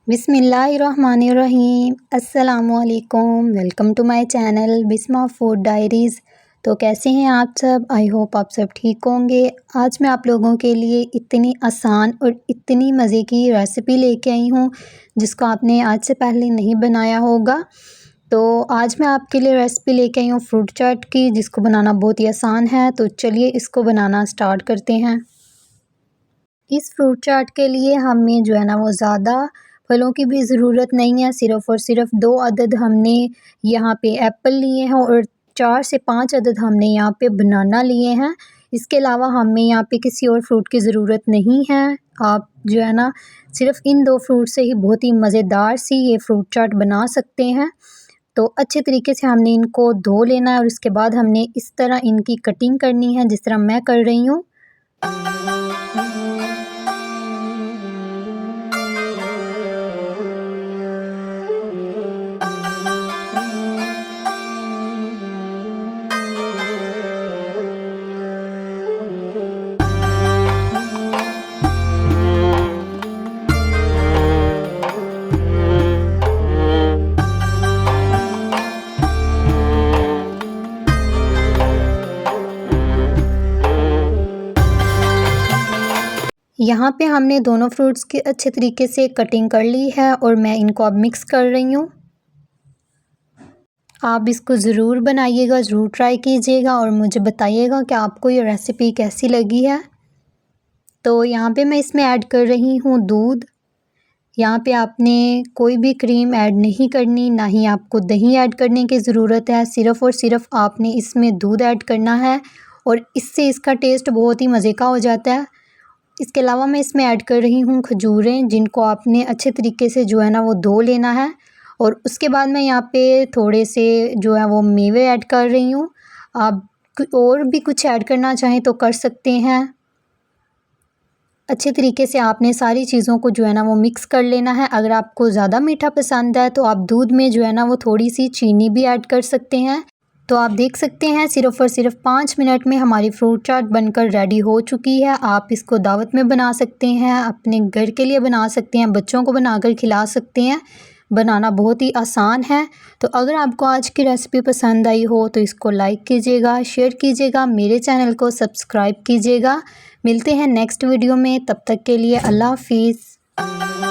बिस्मिल्लाहिर्रहमानिर्रहीम अस्सलामुअलैकुम। Welcome to my channel Bisma food diaries. तो कैसे हैं आप सब? आई होप आप सब ठीक होंगे। आज मैं आप लोगों के लिए इतनी आसान और इतनी मज़े की रेसिपी लेके आई हूँ जिसको आपने आज से पहले नहीं बनाया होगा। तो आज मैं आपके लिए रेसिपी लेके आई हूँ फ्रूट चाट की, जिसको बनाना बहुत ही आसान है। तो चलिए इसको बनाना स्टार्ट करते हैं। इस फ्रूट चाट के लिए हमें जो है ना वो ज़्यादा फलों की भी ज़रूरत नहीं है। सिर्फ़ और सिर्फ 2 अदद हमने यहाँ पे एप्पल लिए हैं और 4 से 5 अदद हमने यहाँ पे बनाना लिए हैं। इसके अलावा हमें यहाँ पे किसी और फ्रूट की ज़रूरत नहीं है। आप जो है ना सिर्फ़ इन 2 फ्रूट से ही बहुत ही मज़ेदार सी ये फ्रूट चाट बना सकते हैं। तो अच्छे तरीके से हमने इनको धो लेना है और उसके बाद हमने इस तरह इनकी कटिंग करनी है जिस तरह मैं कर रही हूँ। यहाँ पे हमने दोनों फ्रूट्स की अच्छे तरीके से कटिंग कर ली है और मैं इनको अब मिक्स कर रही हूँ। आप इसको ज़रूर बनाइएगा, ज़रूर ट्राई कीजिएगा और मुझे बताइएगा कि आपको ये रेसिपी कैसी लगी है। तो यहाँ पे मैं इसमें ऐड कर रही हूँ दूध। यहाँ पे आपने कोई भी क्रीम ऐड नहीं करनी, ना ही आपको दही ऐड करने की ज़रूरत है। सिर्फ़ और सिर्फ आपने इसमें दूध ऐड करना है और इससे इसका टेस्ट बहुत ही मज़े का हो जाता है। इसके अलावा मैं इसमें ऐड कर रही हूँ खजूरें, जिनको आपने अच्छे तरीके से जो है ना वो धो लेना है। और उसके बाद मैं यहाँ पे थोड़े से जो है वो मेवे ऐड कर रही हूँ। आप और भी कुछ ऐड करना चाहें तो कर सकते हैं। अच्छे तरीके से आपने सारी चीज़ों को जो है ना वो मिक्स कर लेना है। अगर आपको ज़्यादा मीठा पसंद है तो आप दूध में जो है ना वो थोड़ी सी चीनी भी ऐड कर सकते हैं। तो आप देख सकते हैं सिर्फ़ और सिर्फ 5 मिनट में हमारी फ्रूट चाट बनकर रेडी हो चुकी है। आप इसको दावत में बना सकते हैं, अपने घर के लिए बना सकते हैं, बच्चों को बनाकर खिला सकते हैं। बनाना बहुत ही आसान है। तो अगर आपको आज की रेसिपी पसंद आई हो तो इसको लाइक कीजिएगा, शेयर कीजिएगा, मेरे चैनल को सब्सक्राइब कीजिएगा। मिलते हैं नेक्स्ट वीडियो में, तब तक के लिए अल्लाह हाफिज़।